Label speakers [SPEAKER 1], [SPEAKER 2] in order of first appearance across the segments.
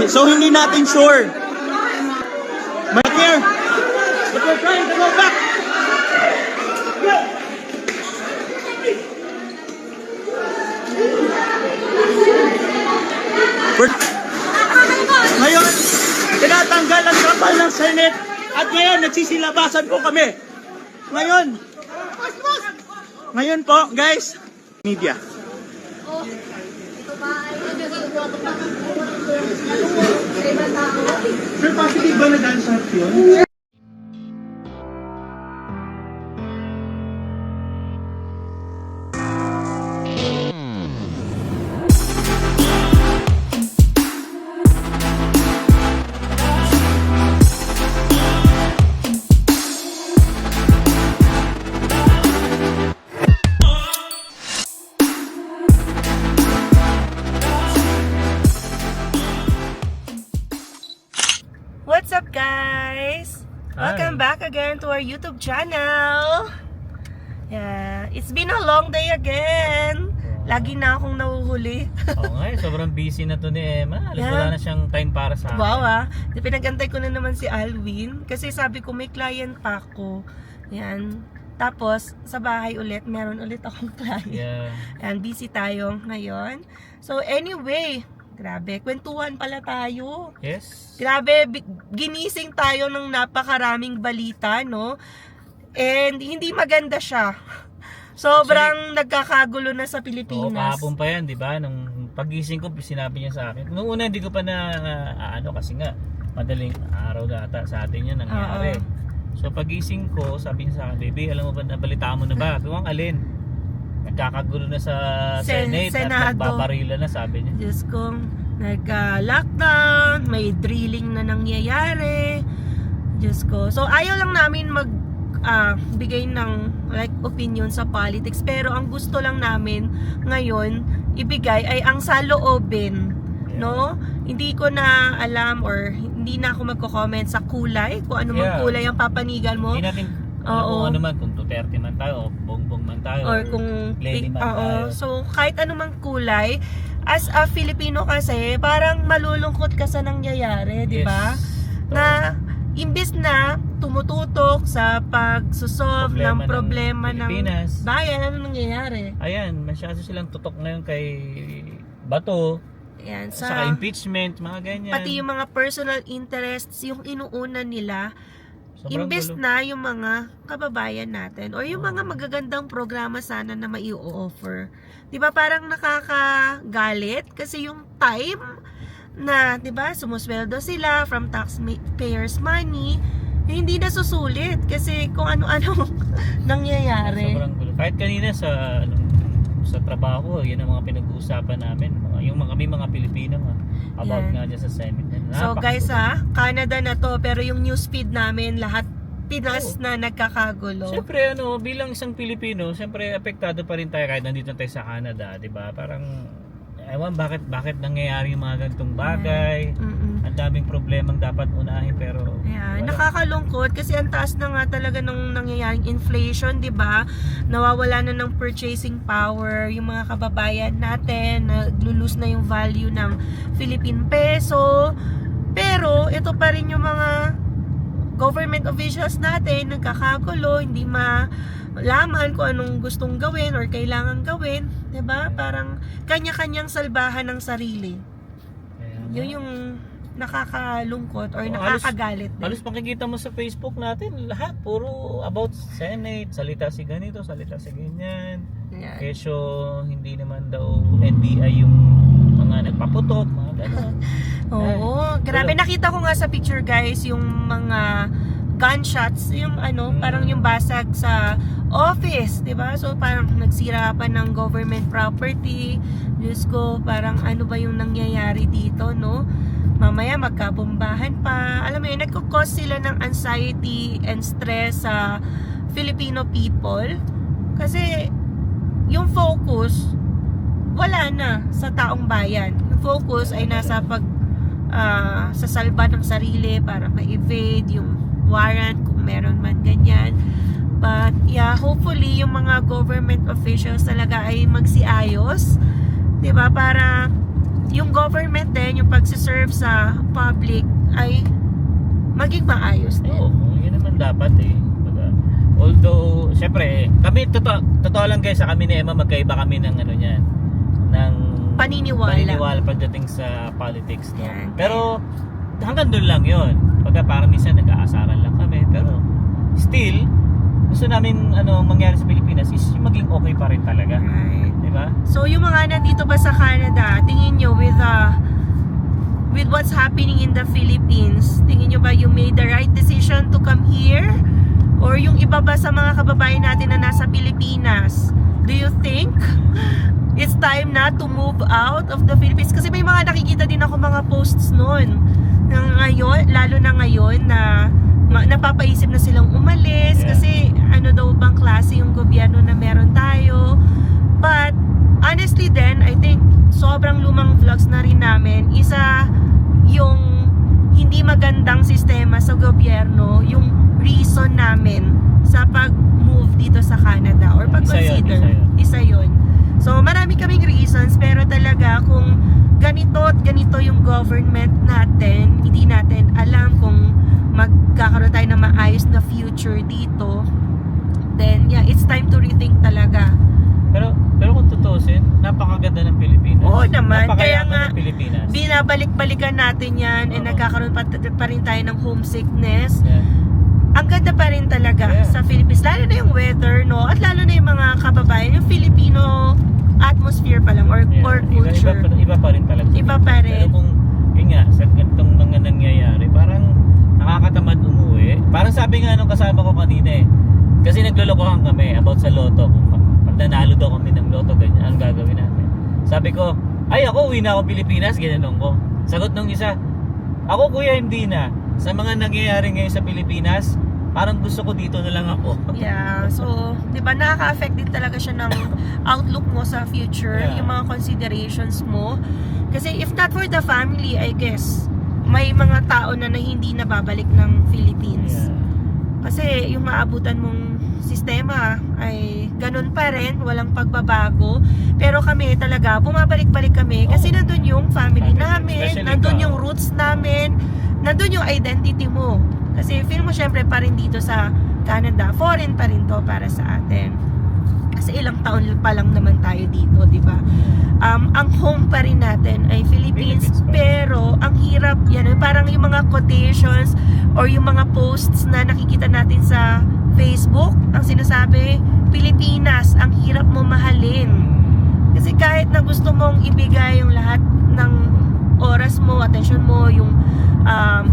[SPEAKER 1] So hindi natin sure. Back here. But we're trying to go back. Ngayon, tinatanggal ang kapal ng Senate at ngayon nagsisilabasan po kami. Ngayon po, guys, media. Sir, positive ba na gunshot yun?
[SPEAKER 2] What's up, guys? Welcome back again to our YouTube channel. Yeah, it's been a long day again. Lagi na akong nahuhuli.
[SPEAKER 3] Oo nga, sobrang busy na to ni Emma. Alas
[SPEAKER 2] Yeah.
[SPEAKER 3] wala na siyang time para sa akin.
[SPEAKER 2] Wow, pinag-antay ko na naman si Alwin kasi sabi ko may client pa ako. Yan. Tapos sa bahay ulit, meron ulit akong client.
[SPEAKER 3] Yeah.
[SPEAKER 2] Yan, busy tayo ngayon. So anyway, grabe, kwentuhan pala tayo.
[SPEAKER 3] Yes.
[SPEAKER 2] Grabe, ginising tayo ng napakaraming balita, no? And hindi maganda siya. Sobrang nagkakagulo na sa
[SPEAKER 3] Oo,
[SPEAKER 2] Pilipinas.
[SPEAKER 3] kahapon pa yan, di ba? Nung pagising ko, sinabi niya sa akin. Nung una, hindi ko pa na, kasi nga, madaling araw na ata sa atin yan nangyari. So pagising ko, sabi niya sa akin, baby, alam mo ba, nabalitaan mo na ba? Sabi ko, alin? Nagkakagulo na sa Senate at
[SPEAKER 2] Senado.
[SPEAKER 3] nagbabarila na, sabi niya.
[SPEAKER 2] Diyos kong nagka-lockdown, may drilling na nangyayari. Diyos ko. So ayaw lang namin bigay ng like opinion sa politics, pero ang gusto lang namin ngayon ibigay ay ang saloobin, no? Hindi ko na alam or hindi na ako magko-comment sa kulay, kung ano mang kulay ang papanigan mo.
[SPEAKER 3] Hindi natin, kung ano man, kung Duterte man tayo, o Bongbong man tayo,
[SPEAKER 2] or kung
[SPEAKER 3] Lenny man tayo.
[SPEAKER 2] So kahit anumang kulay, as a Filipino kasi parang malulungkot ka sa nangyayari, di ba? Na imbis na tumututok sa pagsusolve ng problema ng bayan, ano nangyayari?
[SPEAKER 3] Ayan, masyado silang tutok ngayon kay Bato.
[SPEAKER 2] Ayan,
[SPEAKER 3] Saka impeachment, mga ganyan.
[SPEAKER 2] pati yung mga personal interests yung inuuna nila.
[SPEAKER 3] Sobrang
[SPEAKER 2] Imbes
[SPEAKER 3] gulo.
[SPEAKER 2] na yung mga kababayan natin or yung mga magagandang programa sana na mai-offer. 'Di ba parang nakakagalit kasi yung time na 'di ba sumusweldo sila from taxpayers money, hindi na susulit kasi kung ano-ano nangyayari.
[SPEAKER 3] Sobrang gulo. Kahit kanina sa trabaho, yun ang mga pinag-uusapan namin. Yung mga Pilipino about nga dyan sa Senate.
[SPEAKER 2] So guys Canada na to, pero yung newsfeed namin lahat Pinas na nagkakagulo.
[SPEAKER 3] Siyempre bilang isang Pilipino, siyempre apektado pa rin tayo kahit nandito tayo sa Canada, 'di ba? Parang ewan bakit nangyayari yung mga ganitong bagay. Ang daming problemang dapat unahin pero
[SPEAKER 2] nakakalungkot kasi ang taas na nga talaga ng nangyayaring inflation, 'di ba? Nawawala na ng purchasing power yung mga kababayan natin, naglulus na yung value ng Philippine peso. Pero ito pa rin yung mga government officials natin nagkakagulo, hindi malaman kung anong gustong gawin or kailangan gawin, 'di ba? Parang kanya-kanyang salbahan ng sarili. Yun yung nakakalungkot or nakakagalit din.
[SPEAKER 3] Halos makikita mo sa Facebook natin, lahat puro about Senate, salita si ganito, salita si ganyan. Kesyo hindi naman daw NBI yung mga nagpaputok, mga gano'n.
[SPEAKER 2] Oo, grabe. Nakita ko nga sa picture, guys, yung mga gunshots, yung parang yung basag sa office, 'di ba? So parang nagsira pa ng government property. Diyos ko, parang ano ba yung nangyayari dito, no? Mamaya magkabombahan pa. Alam mo yun, nagko-cause sila ng anxiety and stress sa Filipino people. Kasi yung focus wala na sa taong bayan. Yung focus ay nasa sa salba ng sarili para ma-evade yung warrant kung meron man ganyan. But yeah, hopefully yung mga government officials talaga ay magsiayos, 'di ba? Para yung government din, yung pagsiserve sa public ay maging maayos din.
[SPEAKER 3] Oo, yun naman dapat eh. Although, syempre, kami, totoo lang guys, sa kami ni Emma, magkaiba kami ng ano niyan, ng paniniwala pagdating sa politics. No?
[SPEAKER 2] Yan.
[SPEAKER 3] Pero, hanggang doon lang yun. Pagka parang minsan nag-aasaran lang kami. Pero, still, gusto namin mangyari sa Pilipinas is yung maging okay pa rin talaga.
[SPEAKER 2] Right.
[SPEAKER 3] Diba?
[SPEAKER 2] So yung mga nandito ba sa Canada, tingin nyo with what's happening in the Philippines, tingin nyo ba you made the right decision to come here? Or yung iba ba sa mga kababayan natin na nasa Pilipinas, do you think it's time na to move out of the Philippines? Kasi may mga nakikita din ako mga posts noon ngayon, lalo na ngayon na napapaisip na silang umalis.
[SPEAKER 3] Yeah.
[SPEAKER 2] Kasi ano daw bang klase yung gobyerno na meron tayo. But honestly then, I think sobrang lumang vlogs na rin namin. Isa yung hindi magandang sistema sa gobyerno, yung reason namin sa pag-move dito sa Canada or pag-consider. Isa yun. So marami kaming reasons, pero talaga kung ganito at ganito yung government natin, hindi natin alam kung magkakaroon tayo ng maayos na future dito, then yeah, it's time to rethink talaga.
[SPEAKER 3] Pero kung tutusin, napakaganda ng Pilipinas.
[SPEAKER 2] Oo naman, kaya
[SPEAKER 3] Napakayaman
[SPEAKER 2] nga
[SPEAKER 3] ng Pilipinas.
[SPEAKER 2] binabalik-balikan natin yan, and
[SPEAKER 3] Oo.
[SPEAKER 2] nagkakaroon pa rin tayo ng homesickness.
[SPEAKER 3] Yeah.
[SPEAKER 2] Ang ganda pa rin talaga
[SPEAKER 3] Yeah.
[SPEAKER 2] sa Philippines, lalo na yung weather, no? At lalo na yung mga kababayan, yung Filipino atmosphere pa lang or culture.
[SPEAKER 3] Iba pa rin talaga.
[SPEAKER 2] Iba pa rin.
[SPEAKER 3] Pero kung, yun nga, sa ganitong mga nangyayari, parang nakakatamad umuwi. Parang sabi nga nung kasama ko kanina eh, kasi naglolokohan kami about sa loto. Kung pag nanalo daw kami ng loto, ganyan, anong gagawin natin? Sabi ko, ay ako, uwi na ako Pilipinas, ganyan ko. Sagot nung isa, ako kuya, hindi na. Sa mga nangyayari ngayon sa Pilipinas, parang gusto ko dito na lang ako.
[SPEAKER 2] Yeah, so, di ba, nakaka-affect din talaga siya ng outlook mo sa future,
[SPEAKER 3] Yeah.
[SPEAKER 2] yung mga considerations mo. Kasi if not for the family, I guess, may mga tao na hindi nababalik ng Philippines.
[SPEAKER 3] Yeah.
[SPEAKER 2] Kasi yung maabutan mong sistema ay ganun pa rin, walang pagbabago. Pero kami talaga, bumabalik-balik kami kasi nandun yung family namin,
[SPEAKER 3] Especially
[SPEAKER 2] nandun
[SPEAKER 3] ikaw.
[SPEAKER 2] yung roots namin, nandun yung identity mo. Kasi feel mo syempre pa rin dito sa Canada, foreign pa rin to para sa atin. Kasi ilang taon pa lang naman tayo dito, di ba? Ang home pa rin natin ay Philippines,
[SPEAKER 3] Philippines pa.
[SPEAKER 2] pero ang hirap, yan, parang yung mga quotations or yung mga posts na nakikita natin sa Facebook, ang sinasabi, Pilipinas, ang hirap mo mahalin. Kasi kahit na gusto mong ibigay yung lahat ng oras mo, atensyon mo, yung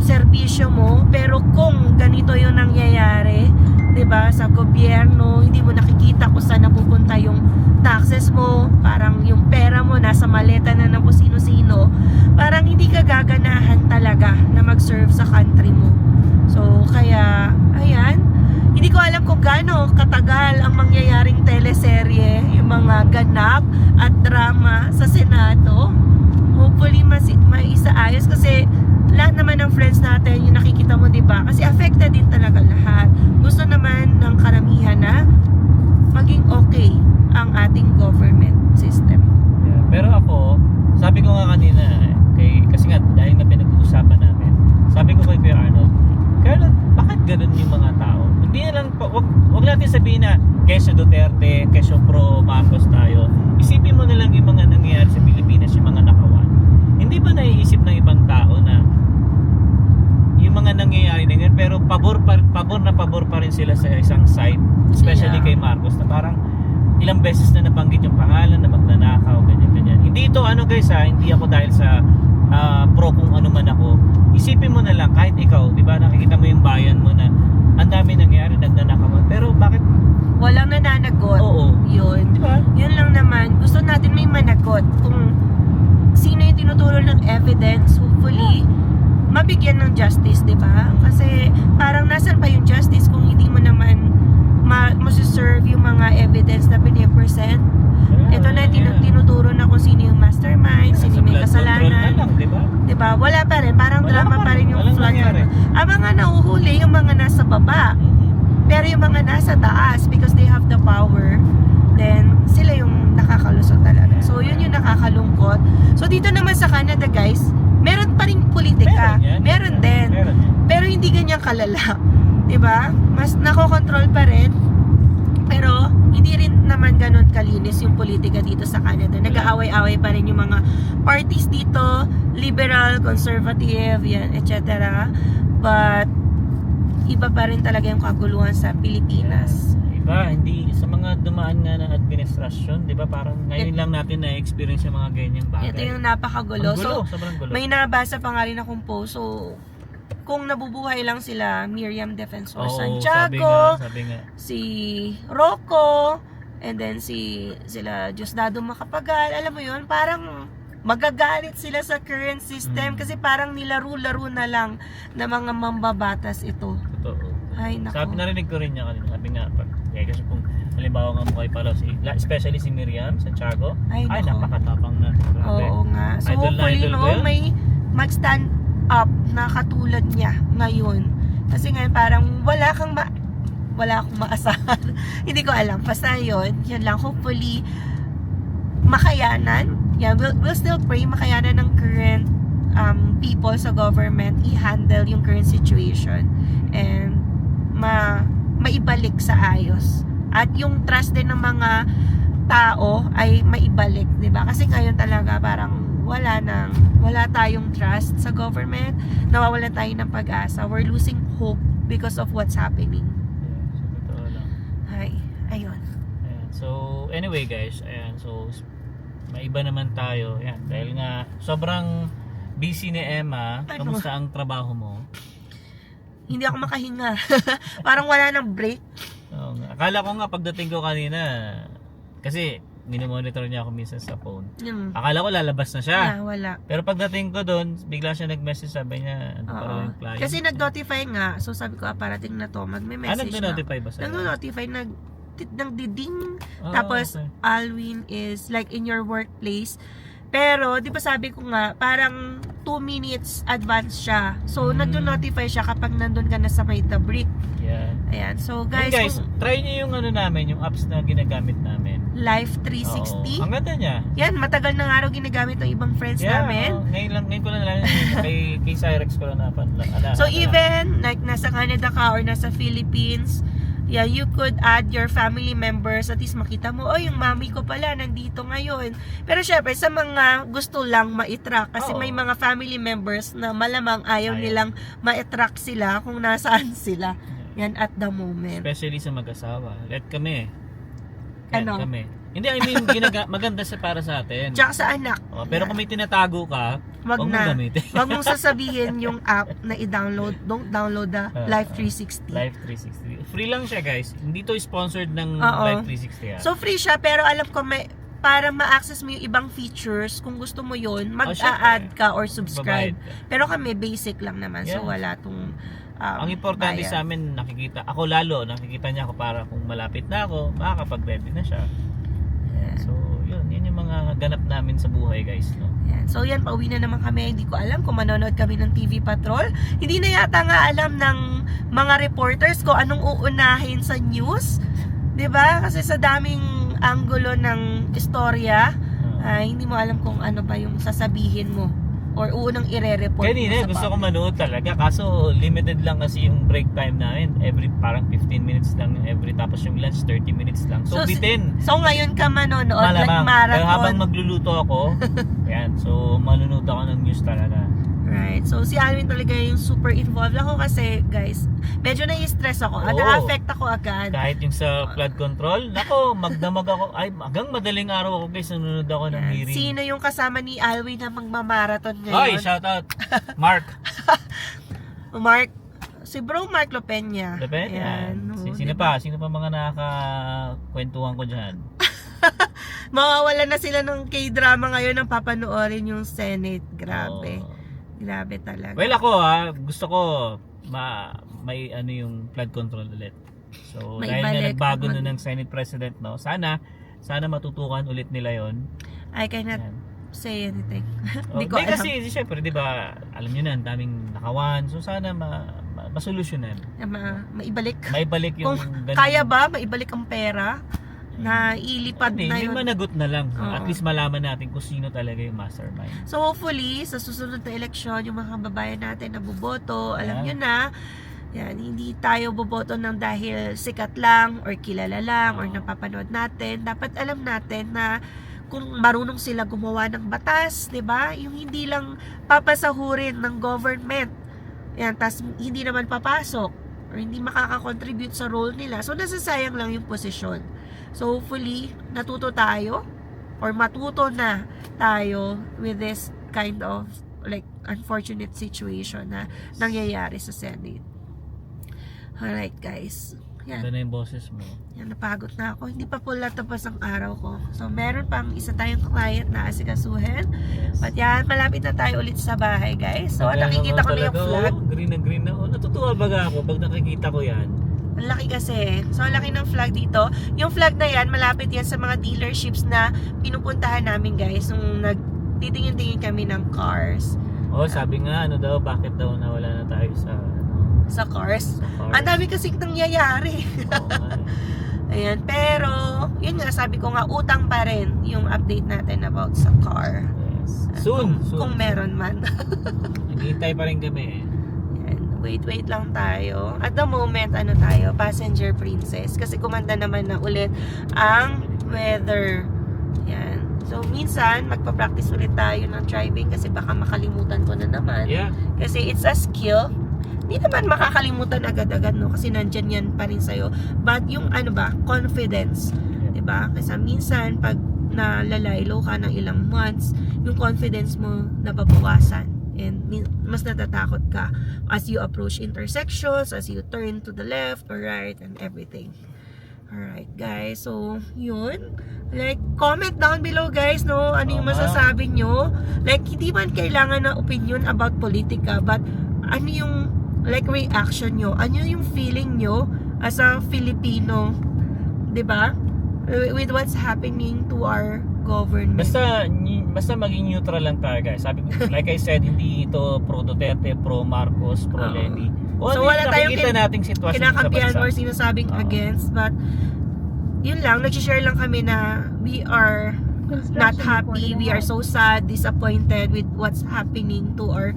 [SPEAKER 2] serbisyo mo, pero kung ganito yung nangyayari, 'di ba, sa gobyerno, hindi mo nakikita kung saan napupunta yung taxes mo, parang yung pera mo nasa maleta na ng kung sino-sino, parang hindi ka gaganahan talaga na mag-serve sa country mo. So, kaya, ayan, hindi ko alam kung gaano katagal ang mangyayaring teleserye, yung mga ganap at drama sa Senado. Hopefully, maisaayos kasi lahat naman ng friends natin, yung nakikita mo, diba? Kasi affected din talaga lahat. Gusto naman ng karamihan na maging okay ang ating government system.
[SPEAKER 3] Yeah. Pero ako, sabi ko nga kanina, kasi nga dahil na pinag-uusapan natin, sabi ko kay Kuya Arnold, bakit ganun yung mga tao? Hindi na lang, wag natin sabihin na kesyo Duterte, kesyo pro Marcos tayo. Isipin mo na lang yung mga nangyayari sa Pilipinas, yung mga nakawan. Hindi ba naiisip ng ibang tao na yung mga nangyayari na ngayon, pero pabor pa rin sila sa isang side, especially
[SPEAKER 2] Yeah.
[SPEAKER 3] kay Marcos, na parang ilang beses na nabanggit yung pangalan na magnanakaw, ganyan. Hindi ito guys hindi ako dahil sa pro kung ano man ako. Isipin mo na lang, kahit ikaw, di ba, nakikita mo yung bayan mo na ang dami nangyayari, nagnanakawan, pero bakit?
[SPEAKER 2] Walang nananagot.
[SPEAKER 3] Oo.
[SPEAKER 2] Yun.
[SPEAKER 3] Di ba?
[SPEAKER 2] Yun lang naman. Gusto natin may managot. Kung sino yung tinuturo ng evidence, hopefully, mabigyan ng justice, di ba? Kasi parang nasan pa yung justice kung hindi mo naman masuserve yung mga evidence na pinipresent. Ito na, tinuturo na kung sino yung mastermind, sino yung may kasalanan. Diba? Wala pa rin. Parang drama pa rin yung flood. Ang mga nahuhuli, yung mga nasa baba. Pero yung mga nasa taas, because they have the power, then sila yung nakakalusot talaga. So, yun yung nakakalungkot. So, So dito naman sa Canada guys, meron pa rin politika.
[SPEAKER 3] Meron yan.
[SPEAKER 2] Meron din.
[SPEAKER 3] Meron yan.
[SPEAKER 2] Pero hindi ganyan kalala. 'Di ba? Mas nakokontrol pa rin. Pero hindi rin naman ganun kalinis yung politika dito sa Canada. Nag-aaway-away pa rin yung mga parties dito, liberal, conservative, yan, etc. But iba pa rin talaga yung kaguluhan sa Pilipinas.
[SPEAKER 3] Iba, hindi sa mga dumaan nga ng administrasyon, 'di ba? Parang ngayon lang natin na-experience yung mga ganyang bagay.
[SPEAKER 2] Ito yung napakagulo.
[SPEAKER 3] Ang gulo,
[SPEAKER 2] So,
[SPEAKER 3] sobrang gulo.
[SPEAKER 2] may nabasa pa nga rin akong post. So, kung nabubuhay lang sila, Miriam Defensor
[SPEAKER 3] Oo,
[SPEAKER 2] Santiago,
[SPEAKER 3] sabi nga.
[SPEAKER 2] si Rocco, and then sila Diosdado Macapagal, alam mo yun, parang magagalit sila sa current system kasi parang nilaro-laro na lang na mga mambabatas ito.
[SPEAKER 3] Totoo.
[SPEAKER 2] Ay, nako.
[SPEAKER 3] Sabi, narinig ko rin niya kanina. Sabi nga, kasi kung halimbawa nga mo kay Palo, especially si Miriam Santiago,
[SPEAKER 2] Ay,
[SPEAKER 3] ay
[SPEAKER 2] nako.
[SPEAKER 3] napakatapang na. Grabe.
[SPEAKER 2] Oo nga. So,
[SPEAKER 3] Idol na
[SPEAKER 2] hopefully,
[SPEAKER 3] idol ko
[SPEAKER 2] no,
[SPEAKER 3] yun.
[SPEAKER 2] may mag-stand up na katulad niya ngayon. Kasi ngayon parang wala akong maasahan. Hindi ko alam. Basta yun lang. Hopefully, makayanan. Yeah, we'll still pray makayanan ng current people sa government i-handle yung current situation and maibalik sa ayos. At yung trust din ng mga tao ay maibalik, 'di ba? Kasi ngayon talaga parang wala tayong trust sa government. Nawawalan tayo ng pag-asa. We're losing hope because of what's happening.
[SPEAKER 3] Yeah, so totoo lang.
[SPEAKER 2] Ay, ayun.
[SPEAKER 3] Ayan. So, anyway guys, ayan. So, may iba naman tayo. Ayan. Dahil nga, sobrang busy ni Emma.
[SPEAKER 2] Ano?
[SPEAKER 3] Kamusta ang trabaho mo?
[SPEAKER 2] Hindi ako makahinga. Parang wala nang break.
[SPEAKER 3] Oo nga. Akala ko nga pagdating ko kanina, kasi minomonitor niya ako minsan sa phone. Akala ko lalabas na siya.
[SPEAKER 2] Wala.
[SPEAKER 3] Pero pagdating ko doon, bigla siya nag-message, sabi niya, ano pa
[SPEAKER 2] Oo.
[SPEAKER 3] yung client.
[SPEAKER 2] Kasi nag-notify nga. So sabi ko, parating na to. Magme-message na.
[SPEAKER 3] Nag-notify ba sa'yo?
[SPEAKER 2] Nag-notify, nang diding.
[SPEAKER 3] Ah,
[SPEAKER 2] Tapos,
[SPEAKER 3] okay.
[SPEAKER 2] Alwin is like in your workplace. Pero, di ba sabi ko nga, parang 2 minutes advance siya. So, nag-notify siya kapag nandun ka na sa may brick.
[SPEAKER 3] Yeah.
[SPEAKER 2] Ayan. So,
[SPEAKER 3] Guys,
[SPEAKER 2] guys,
[SPEAKER 3] try niyo yung ano namin, yung apps na ginagamit namin.
[SPEAKER 2] Life
[SPEAKER 3] Oo.
[SPEAKER 2] 360.
[SPEAKER 3] Ang ganda niya.
[SPEAKER 2] Yan, matagal na nga raw ginagamit ng ibang friends namin.
[SPEAKER 3] oo. Ngayon ko lang kay Cyrex ko lang
[SPEAKER 2] So even like nasa Canada ka or nasa Philippines, yeah, you could add your family members, at least makita mo, oh, yung mami ko pala nandito ngayon. Pero syempre sa mga gusto lang ma-track kasi
[SPEAKER 3] Oo.
[SPEAKER 2] may mga family members na malamang ayaw nilang ma-track sila kung nasaan sila. Yan at the moment.
[SPEAKER 3] Especially sa mag-asawa. Let kami.
[SPEAKER 2] Ano?
[SPEAKER 3] Kami. Hindi, I mean, maganda sa para sa atin.
[SPEAKER 2] Tsaka sa anak.
[SPEAKER 3] Pero kung may tinatago ka,
[SPEAKER 2] Wag
[SPEAKER 3] huwag
[SPEAKER 2] na.
[SPEAKER 3] mong gamitin.
[SPEAKER 2] Wag mong sasabihin yung app na i-download. Don't download the Life 360.
[SPEAKER 3] Life 360. Free lang siya, guys. Hindi to sponsored ng
[SPEAKER 2] Oo.
[SPEAKER 3] Life 360.
[SPEAKER 2] So free siya, pero alam ko may para ma-access mo yung ibang features, kung gusto mo yun, mag-a-add ka or subscribe.
[SPEAKER 3] Babayad ka.
[SPEAKER 2] Pero kami basic lang naman. So
[SPEAKER 3] Yeah.
[SPEAKER 2] wala tong
[SPEAKER 3] Ang importante
[SPEAKER 2] bayad.
[SPEAKER 3] sa amin, nakikita, ako lalo, nakikita niya ako para kung malapit na ako, makakapag-ready na siya.
[SPEAKER 2] Yeah.
[SPEAKER 3] So, yun yung mga ganap namin sa buhay, guys. No?
[SPEAKER 2] Yan. So yan, pauwi na naman kami. Hindi ko alam kung manonood kami ng TV Patrol. Hindi na yata nga alam ng mga reporters ko anong uunahin sa news. 'Di ba? Kasi sa daming anggulo ng istorya, hindi mo alam kung ano ba yung sasabihin mo or unang ire-report
[SPEAKER 3] Kanina,
[SPEAKER 2] mo sa
[SPEAKER 3] gusto ko
[SPEAKER 2] public.
[SPEAKER 3] manood talaga. Kaso, limited lang kasi yung break time namin. Every, parang 15 minutes lang every. Tapos yung lunch, 30 minutes lang. So, bitin.
[SPEAKER 2] So ngayon ka manonood, like
[SPEAKER 3] Malamang.
[SPEAKER 2] marathon.
[SPEAKER 3] Pero habang magluluto ako, yan. So, manonood ako ng news talaga.
[SPEAKER 2] Right. So si Alvin talaga yung super involved ako kasi guys, medyo na-stress ako.
[SPEAKER 3] Oo.
[SPEAKER 2] Na-affect ako agad.
[SPEAKER 3] Kahit yung sa flood control, nako, magdamag ako. Ay, hanggang madaling araw ako, guys. Nanonood ako ng
[SPEAKER 2] Yan.
[SPEAKER 3] hearing.
[SPEAKER 2] Sino yung kasama ni Alvin na magmamarathon ngayon?
[SPEAKER 3] Ay, shout out. Mark.
[SPEAKER 2] Mark, si bro Mark Lopenya.
[SPEAKER 3] Depende.
[SPEAKER 2] Yan.
[SPEAKER 3] Sino pa? Sino pa mga nakakakwentuhan ko dyan?
[SPEAKER 2] Mawawala na sila ng K-drama ngayon nang papanoorin yung Senate. Grabe.
[SPEAKER 3] Oo.
[SPEAKER 2] Grabe talaga.
[SPEAKER 3] Well, ako gusto ko may ano yung flood control ulit. So,
[SPEAKER 2] May
[SPEAKER 3] dahil nga
[SPEAKER 2] balik.
[SPEAKER 3] nagbago na ng Senate President, no? Sana matutukan ulit nila yon.
[SPEAKER 2] I cannot
[SPEAKER 3] Yan.
[SPEAKER 2] say anything.
[SPEAKER 3] Oh,
[SPEAKER 2] Hindi ko alam.
[SPEAKER 3] kasi syempre, di ba, alam nyo na, ang daming nakawan. So, sana masolusyonan.
[SPEAKER 2] Maibalik.
[SPEAKER 3] Maibalik yung
[SPEAKER 2] Kung
[SPEAKER 3] ganun.
[SPEAKER 2] kaya ba, maibalik ang pera. na ilipad
[SPEAKER 3] Hindi,
[SPEAKER 2] na
[SPEAKER 3] yung
[SPEAKER 2] yun.
[SPEAKER 3] managot na lang.
[SPEAKER 2] Oo.
[SPEAKER 3] At least malaman natin kung sino talaga yung mastermind.
[SPEAKER 2] So hopefully, sa susunod na eleksyon, yung mga kababayan natin na boboto, alam
[SPEAKER 3] Yeah.
[SPEAKER 2] nyo na, yan, hindi tayo boboto ng dahil sikat lang or kilala lang or napapanood natin. Dapat alam natin na kung marunong sila gumawa ng batas, 'di ba? Yung hindi lang papasahurin ng government. Yan, tas hindi naman papasok or hindi makaka-contribute sa role nila. So nasasayang lang yung posisyon. So hopefully, natuto tayo or matuto na tayo with this kind of like unfortunate situation na nangyayari sa Senate. Alright guys. Yan.
[SPEAKER 3] Ito na yung boses mo.
[SPEAKER 2] Yan, napagod na ako. Hindi pa po tapos ang araw ko. So, meron pang isa tayong client na asikasuhin.
[SPEAKER 3] Yes.
[SPEAKER 2] But yan, malapit na tayo ulit sa bahay, guys. So, nakikita ko na yung flag.
[SPEAKER 3] Green na green na. Oh, natutuwa baga ako pag nakikita ko yan.
[SPEAKER 2] Ang laki kasi. So, ang laki ng flag dito. Yung flag na yan, malapit yan sa mga dealerships na pinupuntahan namin, guys. Nung nagtitingin-tingin kami ng cars.
[SPEAKER 3] Oh, sabi nga, ano daw, bakit daw nawala na tayo sa
[SPEAKER 2] Sa cars.
[SPEAKER 3] cars?
[SPEAKER 2] Ang dami kasing nangyayari.
[SPEAKER 3] Oo nga eh.
[SPEAKER 2] Ayan. Pero, yun nga, sabi ko nga, utang pa rin yung update natin about sa car.
[SPEAKER 3] Yes. Soon.
[SPEAKER 2] Kung meron man.
[SPEAKER 3] Naghihintay pa rin kami eh.
[SPEAKER 2] Yan. Wait lang tayo. At the moment, ano tayo? Passenger princess. Kasi kumanda naman na ulit ang weather. Yan. So, minsan, magpa-practice ulit tayo ng driving kasi baka makalimutan ko na naman.
[SPEAKER 3] Yeah.
[SPEAKER 2] Kasi it's a skill. Hindi naman makakalimutan agad-agad, no? Kasi nandyan yan pa rin sa'yo. But yung ano ba, confidence. Diba? Kasi minsan, pag nalalaylo ka ng ilang months, yung confidence mo nababawasan. And mas natatakot ka as you approach intersections, as you turn to the left or right, and everything. Alright, guys. So, yun. Like, comment down below, guys, no? Ano yung masasabi nyo? Like, hindi man kailangan na opinion about politika, but ano yung like reaction nyo? Ano yung feeling nyo as a Filipino? 'Di ba? With what's happening to our government.
[SPEAKER 3] Basta maging neutral lang tayo, guys. Sabi ko, like I said, hindi ito pro Duterte, pro Marcos, pro Lenny.
[SPEAKER 2] So wala tayong
[SPEAKER 3] nating sitwasyon sa
[SPEAKER 2] kinakampihan
[SPEAKER 3] bansa.
[SPEAKER 2] or sinasabing against, but yun lang, nag-share lang kami na we are not happy, we are so sad, disappointed with what's happening to our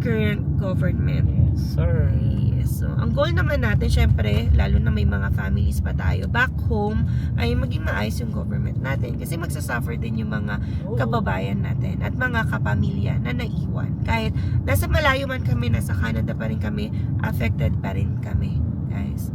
[SPEAKER 2] current government.
[SPEAKER 3] Yes, sir.
[SPEAKER 2] Yes. So, ang goal naman natin, syempre, lalo na may mga families pa tayo back home, ay maging maayos yung government natin. Kasi magsasuffer din yung mga kababayan natin at mga kapamilya na naiwan. Kahit nasa malayo man kami, nasa Canada pa rin kami, affected pa rin kami, guys.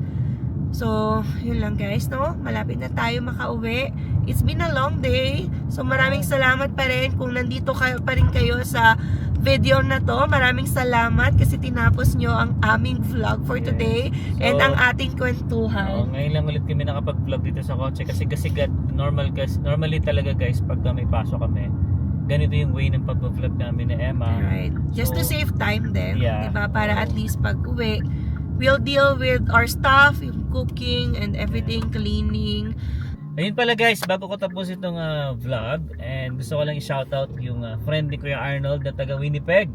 [SPEAKER 2] So, yun lang guys, no? Malapit na tayo makauwi. It's been a long day. So, maraming salamat pa rin kung nandito pa rin kayo sa video na to. Maraming salamat kasi tinapos nyo ang aming vlog for today and ang ating kwentuhan.
[SPEAKER 3] Ngayon lang ulit kami nakapag-vlog dito sa kotse kasi normally talaga guys, pag may pasok kami, ganito yung way ng pag-vlog namin ni Emma.
[SPEAKER 2] Right. Just to save time din,
[SPEAKER 3] Yeah.
[SPEAKER 2] diba? Para at least pag uwi, we'll deal with our stuff, yung cooking and everything, cleaning.
[SPEAKER 3] Ayun pala guys, bago ko tapos itong vlog, and gusto ko lang i-shoutout yung friend ni Kuya Arnold na taga Winnipeg.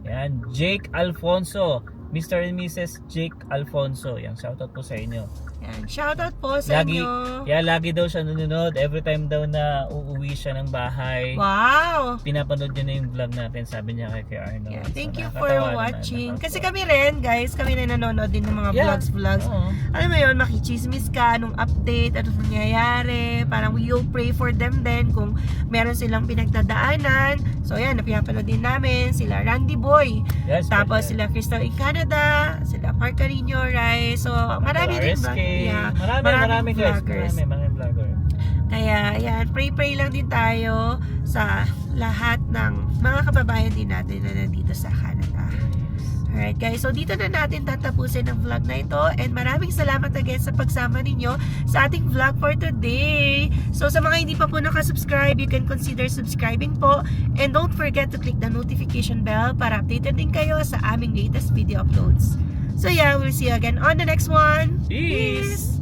[SPEAKER 3] Yan, Jake Alfonso. Mr. and Mrs. Jake Alfonso. Yan, shoutout po sa inyo.
[SPEAKER 2] Yan, shoutout po sa inyo.
[SPEAKER 3] Lagi daw siya nanonood. Every time daw na uuwi siya ng bahay.
[SPEAKER 2] Wow!
[SPEAKER 3] Pinapanood niya na yung vlog natin, sabi niya kay Kuya Arnold.
[SPEAKER 2] Yeah, thank
[SPEAKER 3] So,
[SPEAKER 2] you for
[SPEAKER 3] nakakatawa
[SPEAKER 2] watching.
[SPEAKER 3] naman.
[SPEAKER 2] Kasi kami rin, guys, kami rin nanonood din ng mga vlogs.
[SPEAKER 3] Oo.
[SPEAKER 2] Alam mo yun, makichismis ka, anong update, anong nangyayari. Parang you'll pray for them din kung meron silang pinagdadaanan. So yan, napapanood din namin sila Randy Boy.
[SPEAKER 3] Yes,
[SPEAKER 2] Tapos sila Crystal in Canada, sila Mark Carino, right? So marami din ba? Yeah,
[SPEAKER 3] Marami guys.
[SPEAKER 2] vloggers.
[SPEAKER 3] Maraming vlogger.
[SPEAKER 2] Kaya yan, pray lang din tayo sa lahat ng mga kababayan din natin na nandito sa Canada. Alright guys, so dito na natin tatapusin ang vlog na ito and maraming salamat again sa pagsama ninyo sa ating vlog for today. So sa mga hindi pa po nakasubscribe, you can consider subscribing po and don't forget to click the notification bell para updated din kayo sa aming latest video uploads. So yeah, we'll see you again on the next one.
[SPEAKER 3] Peace!